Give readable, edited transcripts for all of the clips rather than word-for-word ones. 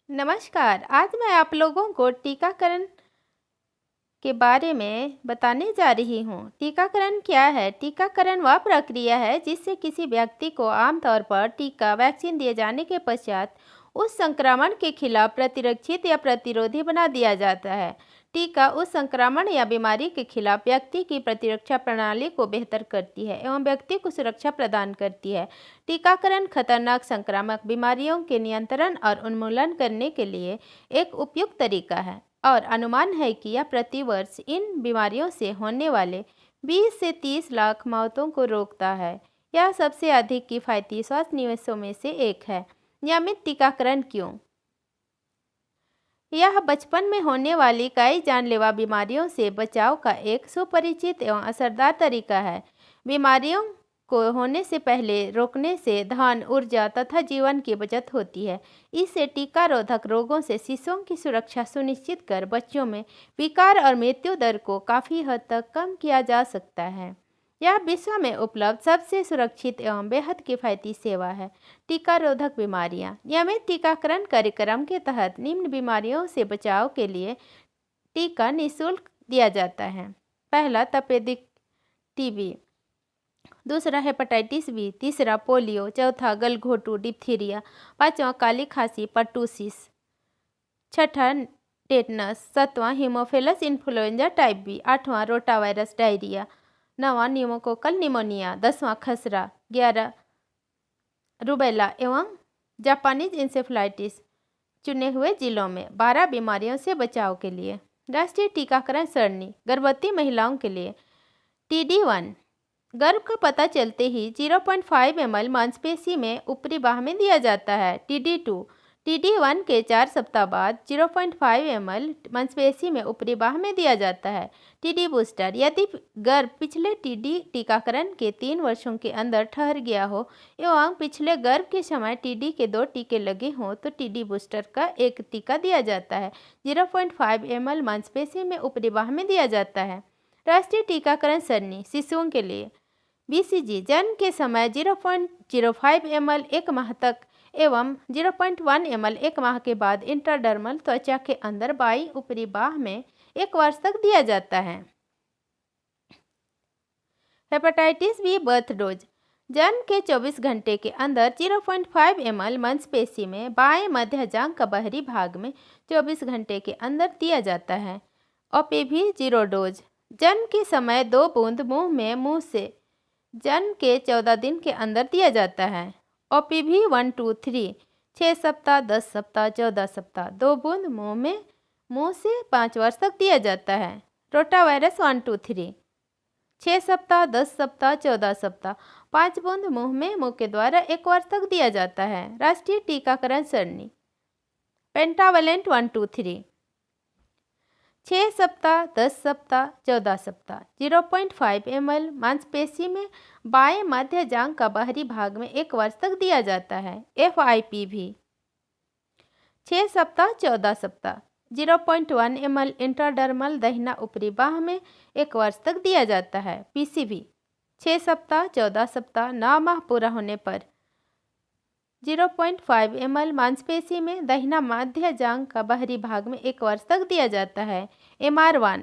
नमस्कार। आज मैं आप लोगों को टीकाकरण के बारे में बताने जा रही हूँ। टीकाकरण क्या है? टीकाकरण वह प्रक्रिया है जिससे किसी व्यक्ति को आमतौर पर टीका वैक्सीन दिए जाने के पश्चात उस संक्रमण के खिलाफ प्रतिरक्षित या प्रतिरोधी बना दिया जाता है। टीका उस संक्रमण या बीमारी के खिलाफ व्यक्ति की प्रतिरक्षा प्रणाली को बेहतर करती है एवं व्यक्ति को सुरक्षा प्रदान करती है। टीकाकरण खतरनाक संक्रामक बीमारियों के नियंत्रण और उन्मूलन करने के लिए एक उपयुक्त तरीका है और अनुमान है कि यह प्रतिवर्ष इन बीमारियों से होने वाले 20 से 30 लाख मौतों को रोकता है। यह सबसे अधिक किफ़ायती स्वास्थ्य निवेशों में से एक है। नियमित टीकाकरण क्यों? यह बचपन में होने वाली कई जानलेवा बीमारियों से बचाव का एक सुपरिचित एवं असरदार तरीका है। बीमारियों को होने से पहले रोकने से धन, ऊर्जा तथा जीवन की बचत होती है। इससे टीका रोधक रोगों से शिशुओं की सुरक्षा सुनिश्चित कर बच्चों में विकार और मृत्यु दर को काफ़ी हद तक कम किया जा सकता है। यह विश्व में उपलब्ध सबसे सुरक्षित एवं बेहद किफ़ायती सेवा है। टीका रोधक बीमारियां। नियमित टीकाकरण कार्यक्रम के तहत निम्न बीमारियों से बचाव के लिए टीका निःशुल्क दिया जाता है। पहला, तपेदिक टीबी। दूसरा, हेपेटाइटिस बी। तीसरा, पोलियो। चौथा, गलघोटू डिप्थीरिया। पांचवा, काली खांसी पर्टूसिस। छठा, टेटनस। सातवां, हीमोफिलस इन्फ्लुएंजा टाइप बी। आठवां, रोटावायरस डायरिया। नौवां, न्यूमोकोकल निमोनिया। 10वां, खसरा। 11, रूबेला एवं जापानीज इंसेफ्लाइटिस। चुने हुए जिलों में 12 बीमारियों से बचाव के लिए राष्ट्रीय टीकाकरण सरणी। गर्भवती महिलाओं के लिए TD1 गर्भ का पता चलते ही 0.5 ml मांसपेशी में ऊपरी बाह में दिया जाता है। TD2 TD1 के 4 सप्ताह बाद 0.5 ml मांसपेशी में ऊपरी बाह में दिया जाता है। TD बूस्टर यदि गर्भ पिछले TD टीकाकरण के 3 वर्षों के अंदर ठहर गया हो एवं पिछले गर्भ के समय TD के 2 टीके लगे हों तो TD बूस्टर का एक टीका दिया जाता है। 0.5 ml मांसपेशी में ऊपरी बाह में दिया जाता है। राष्ट्रीय टीकाकरण सरणी शिशुओं के लिए BCG जन्म के समय 0.05 ml 1 माह तक एवं 0.1 ml 1 माह के बाद इंट्राडर्मल त्वचा के अंदर बाईं ऊपरी बाह में 1 वर्ष तक दिया जाता है। हेपेटाइटिस बी बर्थ डोज जन्म के 24 घंटे के अंदर 0.5 ml मांसपेशी में बाएं मध्य जांघ का बाहरी भाग में 24 घंटे के अंदर दिया जाता है। OPV 0 डोज जन्म के समय 2 बूंद मुंह से जन्म के 14 दिन के अंदर दिया जाता है। OPV 1, 2, 3 6 सप्ताह, 10 सप्ताह, 14 सप्ताह 2 बूंद मुंह से 5 वर्ष तक दिया जाता है। रोटावायरस 1, 2, 3 6 सप्ताह, 10 सप्ताह, 14 सप्ताह 5 बूंद मुंह के द्वारा 1 वर्ष तक दिया जाता है। राष्ट्रीय टीकाकरण सरणी पेंटावलेंट 1, 2, 3 6 सप्ताह, 10 सप्ताह, 14 सप्ताह 0.5 ml मांसपेशी में बाएं मध्य जांघ का बाहरी भाग में 1 वर्ष तक दिया जाता है। FIPV 6 सप्ताह, 14 सप्ताह 0.1 ml इंट्राडर्मल दहिना ऊपरी बाह में 1 वर्ष तक दिया जाता है। PCV 6 सप्ताह, 14 सप्ताह 9 माह पूरा होने पर 0.5 ml मांसपेशी में दहिना मध्य जांघ का बाहरी भाग में 1 वर्ष तक दिया जाता है। MR1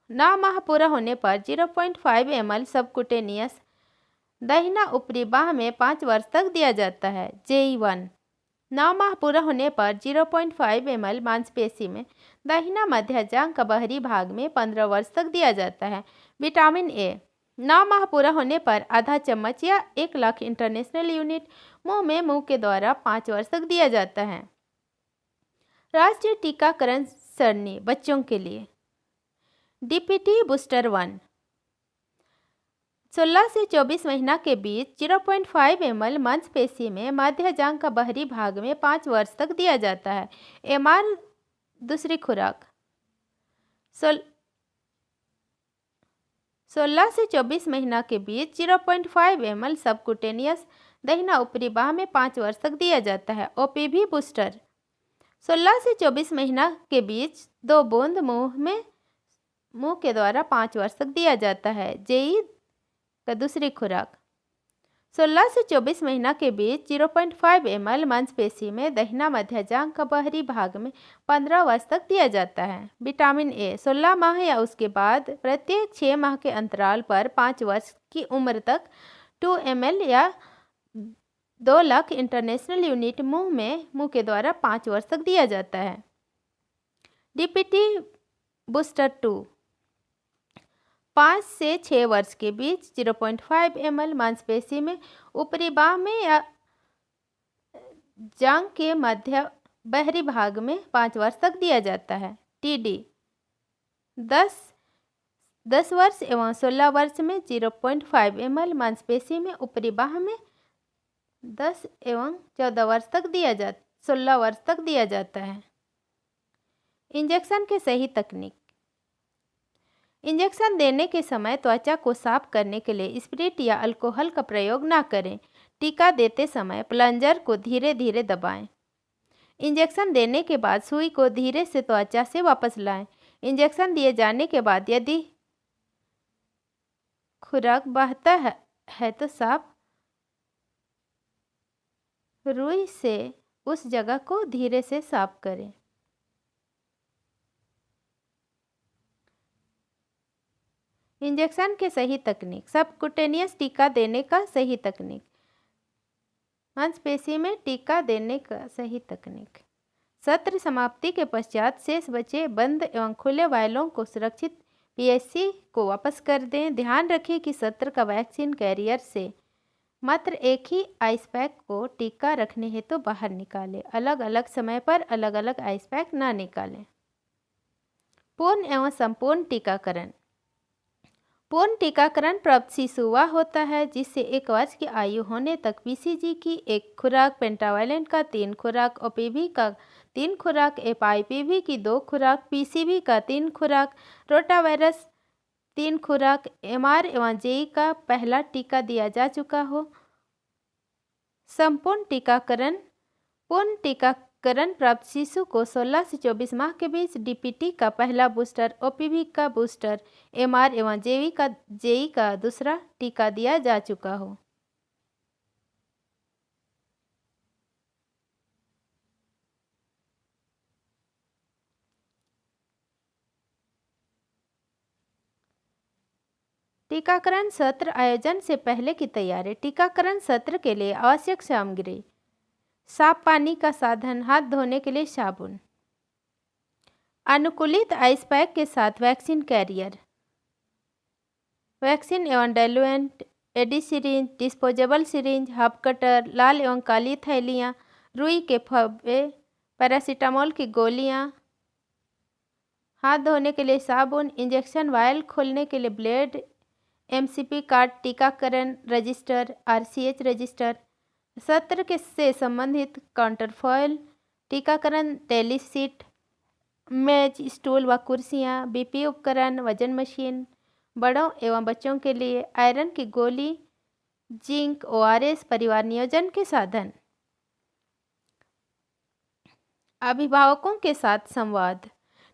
9 माह पूरा होने पर 0.5 ml सबकुटेनियस दहिना ऊपरी बाह में 5 वर्ष तक दिया जाता है। JE1 9 माह पूरा होने पर 0.5 ml मांसपेशी में दहिना मध्य जांघ का बाहरी भाग में 15 वर्ष तक दिया जाता है। विटामिन A 9 माह पूरा होने पर आधा चम्मच या 1 लाख इंटरनेशनल यूनिट मुंह के द्वारा 5 वर्ष तक दिया जाता है। राष्ट्रीय टीकाकरण सरणी बच्चों के लिए DPT बूस्टर 1 16 से 24 महीना के बीच 0.5 ml मांसपेशी में मध्य जांघ का बाहरी भाग में 5 वर्ष तक दिया जाता है। MR दूसरी खुराक 16 से 24 महीना के बीच 0.5 ml सबकुटेनियस दहिना ऊपरी बाह में 5 वर्ष तक दिया जाता है। OPV बूस्टर 16 से 24 महीना के बीच 2 बूंद मुंह के द्वारा 5 वर्ष तक दिया जाता है। JE का दूसरी खुराक 16 से 24 महीना के बीच 0.5 ml मांसपेशी में दाहिना मध्यजांघ का बाहरी भाग में 15 वर्ष तक दिया जाता है। विटामिन ए 16 माह या उसके बाद प्रत्येक 6 माह के अंतराल पर 5 वर्ष की उम्र तक 2 ml या 2 लाख इंटरनेशनल यूनिट मुंह के द्वारा 5 वर्ष तक दिया जाता है। डीपीटी बूस्टर 2 5 से 6 वर्ष के बीच 0.5 ml मांसपेशी में ऊपरी बाह में या जांघ के मध्य बाहरी भाग में 5 वर्ष तक दिया जाता है। टीडी 10 वर्ष एवं 16 वर्ष में 0.5 ml मांसपेशी में ऊपरी बाह में 10 एवं 14 वर्ष तक 16 वर्ष तक दिया जाता है। इंजेक्शन की सही तकनीक। इंजेक्शन देने के समय त्वचा को साफ करने के लिए स्पिरिट या अल्कोहल का प्रयोग न करें। टीका देते समय प्लंजर को धीरे धीरे दबाएं। इंजेक्शन देने के बाद सुई को धीरे से त्वचा से वापस लाएं। इंजेक्शन दिए जाने के बाद यदि खुराक बहता है तो साफ रुई से उस जगह को धीरे से साफ करें। इंजेक्शन के सही तकनीक। सबकुटेनियस टीका देने का सही तकनीक। मांसपेशी में टीका देने का सही तकनीक। सत्र समाप्ति के पश्चात शेष बचे बंद एवं खुले वायलों को सुरक्षित पीएचसी को वापस कर दें। ध्यान रखें कि सत्र का वैक्सीन कैरियर से मात्र एक ही आइस पैक को टीका रखने हेतु बाहर निकालें। अलग अलग समय पर अलग अलग आइस पैक ना निकालें। पूर्ण एवं संपूर्ण टीकाकरण। पूर्ण टीकाकरण प्राप्त शिशु वह होता है जिससे 1 वर्ष की आयु होने तक पीसीजी की 1 खुराक, पेंटावायलेंट का 3 खुराक, ओपीवी का 3 खुराक, एपआईपीवी की 2 खुराक, पीसीवी का 3 खुराक, रोटावायरस 3 खुराक, एमआर एवं जेई का पहला टीका दिया जा चुका हो। संपूर्ण टीकाकरण। पूर्ण टीकाकरण प्राप्त शिशु को 16 से 24 माह के बीच डीपीटी का पहला बूस्टर, ओपीवी का बूस्टर, एमआर एवं जेई का दूसरा टीका दिया जा चुका हो। टीकाकरण सत्र आयोजन से पहले की तैयारी। टीकाकरण सत्र के लिए आवश्यक सामग्री। साफ पानी का साधन, हाथ धोने के लिए साबुन, अनुकूलित आइस पैक के साथ वैक्सीन कैरियर, वैक्सीन एवं diluent, AD syringe, disposable syringe, hub cutter, लाल एवं काली थैलियाँ, रुई के फब्बे, पैरासीटामोल की गोलियाँ, हाथ धोने के लिए साबुन, इंजेक्शन वायल खोलने के लिए ब्लेड, एमसीपी कार्ड, टीकाकरण रजिस्टर, आरसीएच रजिस्टर, सत्र के से संबंधित काउंटरफॉयल, टीकाकरण टेली सीट, मेज, स्टूल व कुर्सियाँ, बीपी उपकरण, वजन मशीन, बड़ों एवं बच्चों के लिए आयरन की गोली, जिंक, ओआरएस, परिवार नियोजन के साधन। अभिभावकों के साथ संवाद।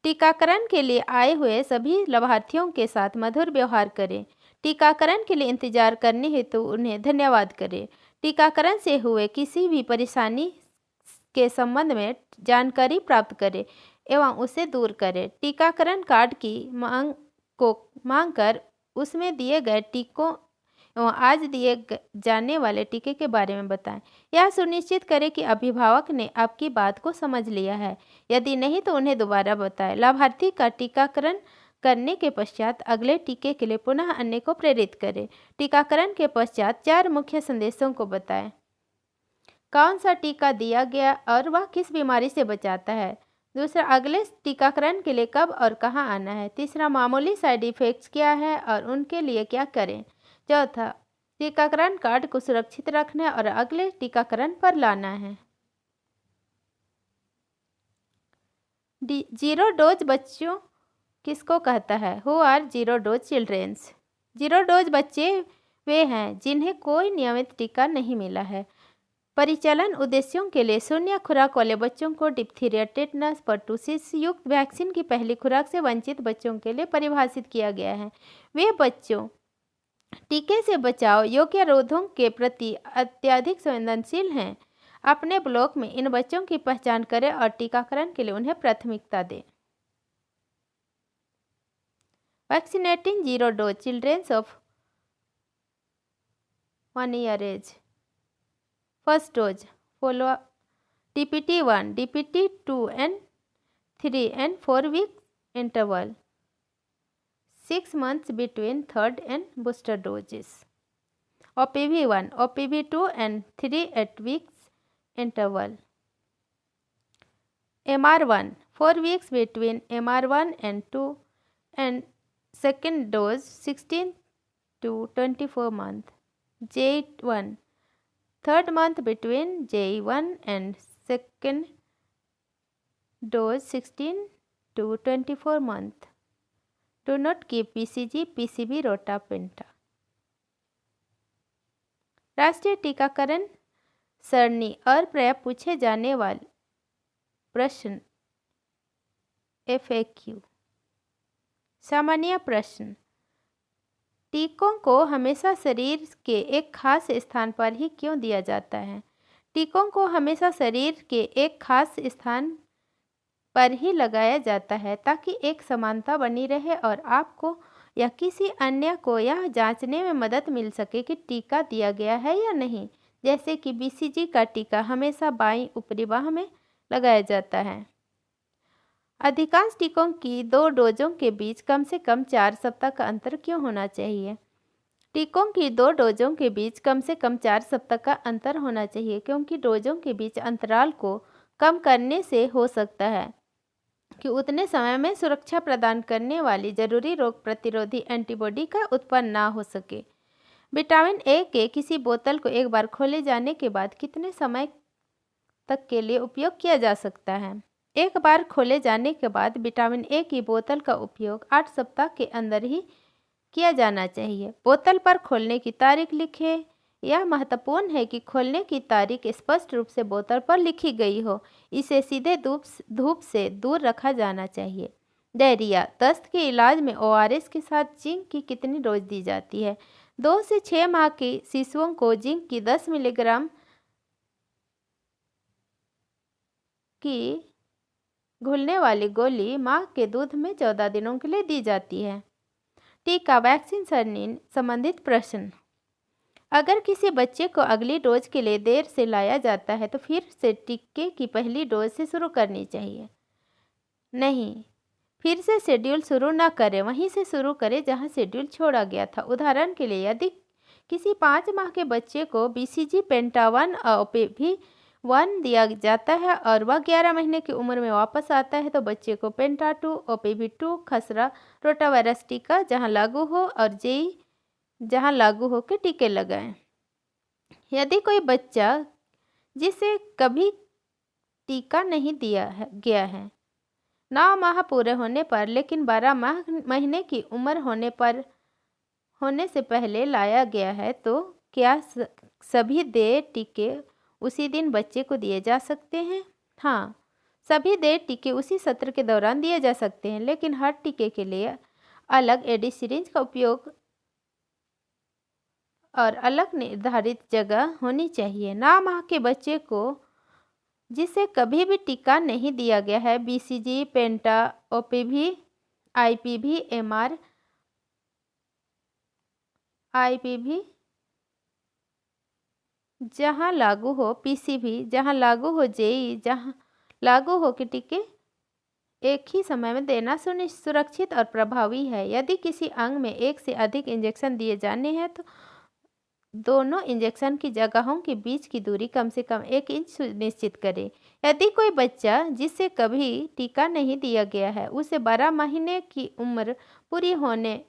टीकाकरण के लिए आए हुए सभी लाभार्थियों के साथ मधुर व्यवहार करें। टीकाकरण के लिए इंतजार करने हेतु उन्हें धन्यवाद करें। टीकाकरण से हुए किसी भी परेशानी के संबंध में जानकारी प्राप्त करें एवं उसे दूर करें। टीकाकरण कार्ड की मांग कर उसमें दिए गए टीकों एवं आज दिए जाने वाले टीके के बारे में बताएं। यह सुनिश्चित करें कि अभिभावक ने आपकी बात को समझ लिया है। यदि नहीं तो उन्हें दोबारा बताएं। लाभार्थी का टीकाकरण करने के पश्चात अगले टीके के लिए पुनः अन्य को प्रेरित करें। टीकाकरण के पश्चात 4 मुख्य संदेशों को बताएं। कौन सा टीका दिया गया और वह किस बीमारी से बचाता है। दूसरा, अगले टीकाकरण के लिए कब और कहां आना है। तीसरा, मामूली साइड इफ़ेक्ट्स क्या है और उनके लिए क्या करें। चौथा, टीकाकरण कार्ड को सुरक्षित रखना और अगले टीकाकरण पर लाना है। जीरो डोज बच्चों किसको कहता है। Who are zero dose childrens. Zero dose बच्चे वे हैं जिन्हें कोई नियमित टीका नहीं मिला है। परिचालन उद्देश्यों के लिए 0 खुराक वाले बच्चों को डिप्थीरिया, टेटनस, पर्टुसिस युक्त वैक्सीन की पहली खुराक से वंचित बच्चों के लिए परिभाषित किया गया है। वे बच्चों टीके से बचाव योग्य रोगों के प्रति अत्यधिक संवेदनशील हैं। अपने ब्लॉक में इन बच्चों की पहचान करें और टीकाकरण के लिए उन्हें प्राथमिकता दें। Vaccinating zero dose children of 1 year age. First dose follow DPT1, DPT2 and 3 and 4 weeks interval, 6 months between third and booster doses. OPV1, OPV2 and 3 8 weeks interval. MR1, 4 weeks between MR1 and 2 and second dose 16 to 24 month. J1, third month between J1 and second dose 16 to 24 month. Do not give BCG, PCV, Rota, Penta. राष्ट्रीय टीकाकरण सरणी और प्राय पूछे जाने वाले प्रश्न FAQ। सामान्य प्रश्न, टीकों को हमेशा शरीर के एक खास स्थान पर ही क्यों दिया जाता है? टीकों को हमेशा शरीर के एक खास स्थान पर ही लगाया जाता है ताकि एक समानता बनी रहे और आपको या किसी अन्य को यह जांचने में मदद मिल सके कि टीका दिया गया है या नहीं। जैसे कि BCG का टीका हमेशा बाईं ऊपरी बाह में लगाया जाता है। अधिकांश टीकों की 2 डोजों के बीच कम से कम 4 सप्ताह का अंतर क्यों होना चाहिए? टीकों की 2 डोजों के बीच कम से कम 4 सप्ताह का अंतर होना चाहिए क्योंकि डोजों के बीच अंतराल को कम करने से हो सकता है कि उतने समय में सुरक्षा प्रदान करने वाली जरूरी रोग प्रतिरोधी एंटीबॉडी का उत्पन्न ना हो सके। विटामिन ए के किसी बोतल को एक बार खोले जाने के बाद कितने समय तक के लिए उपयोग किया जा सकता है? एक बार खोले जाने के बाद विटामिन ए की बोतल का उपयोग 8 सप्ताह के अंदर ही किया जाना चाहिए। बोतल पर खोलने की तारीख लिखें। यह महत्वपूर्ण है कि खोलने की तारीख स्पष्ट रूप से बोतल पर लिखी गई हो। इसे सीधे धूप से दूर रखा जाना चाहिए। डायरिया, दस्त के इलाज में ORS के साथ जिंक की कितनी डोज दी जाती है? 2 से 6 माह के शिशुओं को जिंक की 10 मिलीग्राम की घुलने वाली गोली मां के दूध में 14 दिनों के लिए दी जाती है। टीका वैक्सीन सरणी संबंधित प्रश्न, अगर किसी बच्चे को अगली डोज के लिए देर से लाया जाता है तो फिर से टीके की पहली डोज से शुरू करनी चाहिए? नहीं, फिर से शेड्यूल शुरू न करें, वहीं से शुरू करें जहां शेड्यूल छोड़ा गया था। उदाहरण के लिए यदि किसी 5 माह के बच्चे को BCG पेंटा 1 और OPV1 दिया जाता है और वह 11 महीने की उम्र में वापस आता है तो बच्चे को पेंटा 2, OPV2, खसरा, रोटावायरस टीका जहां लागू हो और JE जहां लागू हो के टीके लगाएं। यदि कोई बच्चा जिसे कभी टीका नहीं दिया गया है 9 माह पूरे होने पर लेकिन 12 महीने की उम्र होने से पहले लाया गया है तो क्या सभी देय टीके उसी दिन बच्चे को दिए जा सकते हैं? हाँ, सभी देय टीके उसी सत्र के दौरान दिए जा सकते हैं, लेकिन हर टीके के लिए अलग एडी सिरिंज का उपयोग और अलग निर्धारित जगह होनी चाहिए। 9 माह के बच्चे को जिसे कभी भी टीका नहीं दिया गया है BCG, पेंटा, OPV, IPV, MR, IPV जहां लागू हो, PCV जहां लागू हो, JE जहां लागू हो के टीके एक ही समय में देना सुरक्षित और प्रभावी है। यदि किसी अंग में 1 से अधिक इंजेक्शन दिए जाने हैं तो दोनों इंजेक्शन की जगहों के बीच की दूरी कम से कम 1 इंच सुनिश्चित करें। यदि कोई बच्चा जिसे कभी टीका नहीं दिया गया है उसे 12 महीने की उम्र पूरी होने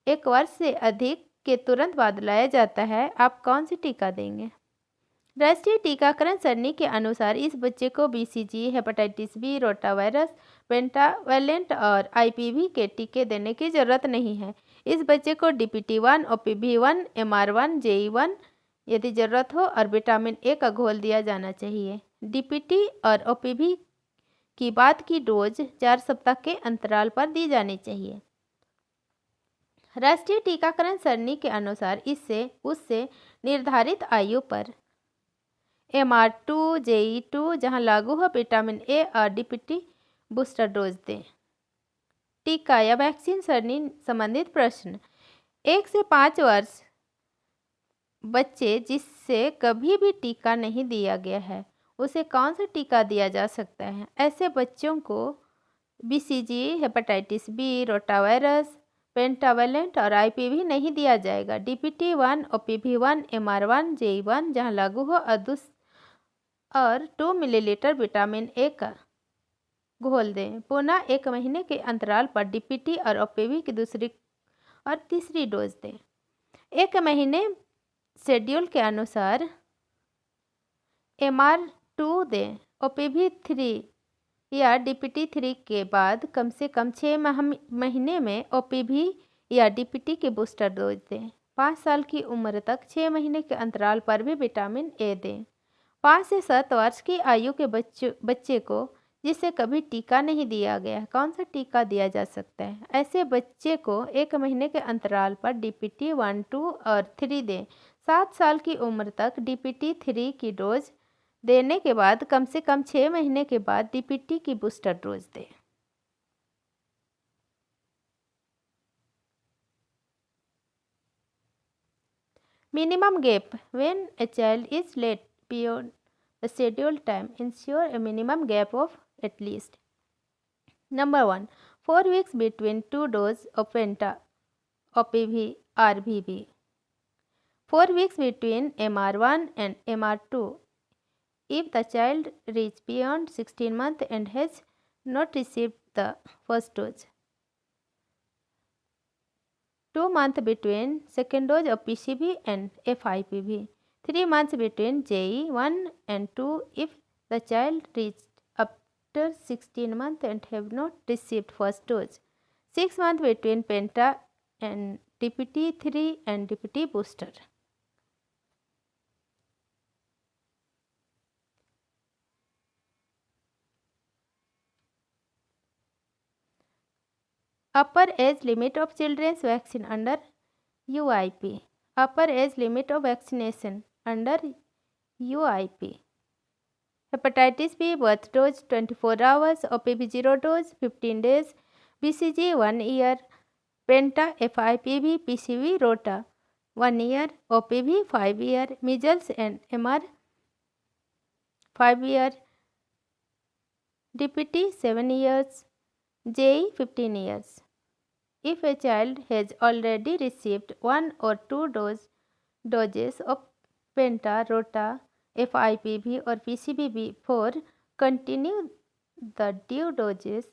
1 वर्ष से अधिक के तुरंत बाद लाया जाता है, आप कौन सी टीका देंगे? राष्ट्रीय टीकाकरण सरणी के अनुसार इस बच्चे को BCG, hepatitis B, rotavirus, pentavalent और IPV के टीके देने की जरूरत नहीं है। इस बच्चे को DPT1, OPV1, MR1, JE1 यदि जरूरत हो और विटामिन ए का घोल दिया जाना चाहिए। DPT और OPV की बाद की डोज 4 सप्ताह के अंतराल पर दी जानी चाहिए। राष्ट्रीय टीकाकरण सरणी के अनुसार इससे उससे निर्धारित आयु पर MR2 JE2 जहां लागू हो विटामिन ए और DPT बूस्टर डोज दें। टीका या वैक्सीन सरणी संबंधित प्रश्न। 1 से 5 वर्ष बच्चे जिससे कभी भी टीका नहीं दिया गया है उसे कौन सा टीका दिया जा सकता है? ऐसे बच्चों को BCG, hepatitis B, rotavirus, pentavalent और IPV नहीं दिया जाएगा। DPT1, OPV1, MR1, JE1 जहां लागू हो और 2 मिलीलीटर विटामिन ए का घोल दें। पुनः 1 महीने के अंतराल पर DPT और OPV की दूसरी और तीसरी डोज दें। 1 महीने शेड्यूल के अनुसार MR2 दें। OPV3 या DPT3 के बाद कम से कम 6 महीने में OPV या DPT की बूस्टर डोज दें। 5 साल की उम्र तक 6 महीने के अंतराल पर भी विटामिन ए दें। 5 से 7 वर्ष की आयु के बच्चे को जिसे कभी टीका नहीं दिया गया है कौन सा टीका दिया जा सकता है? ऐसे बच्चे को 1 महीने के अंतराल पर DPT1, 2 और 3 दें। 7 साल की उम्र तक DPT3 की डोज देने के बाद कम से कम 6 महीने के बाद DPT की बूस्टर डोज दें। Minimum gap when a child is late beyond the scheduled time. Ensure a minimum gap of at least. Number 1. 4 weeks between 2 doses of Penta, OPV, RVV. 4 weeks between MR1 and MR2. If the child reaches beyond 16 months and has not received the first dose. 2 months between second dose of PCV and FIPV. 3 months between JE1 and 2 if the child reached after 16 months and have not received first dose. 6 months between Penta and DPT3 and DPT booster. Upper age limit of children's vaccine under UIP. Upper age limit of vaccination under UIP. Hepatitis B birth dose 24 hours, OPV 0 dose 15 days, BCG 1 year, Penta FIPV PCV Rota 1 year, OPV 5 year, Measles and MR 5 year, DPT 7 years, JE 15 years. If a child has already received 1 or 2 doses of Penta, Rota, FIPV or PCV before, continue the due doses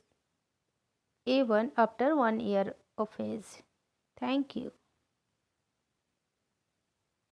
even after 1 year of age. Thank you.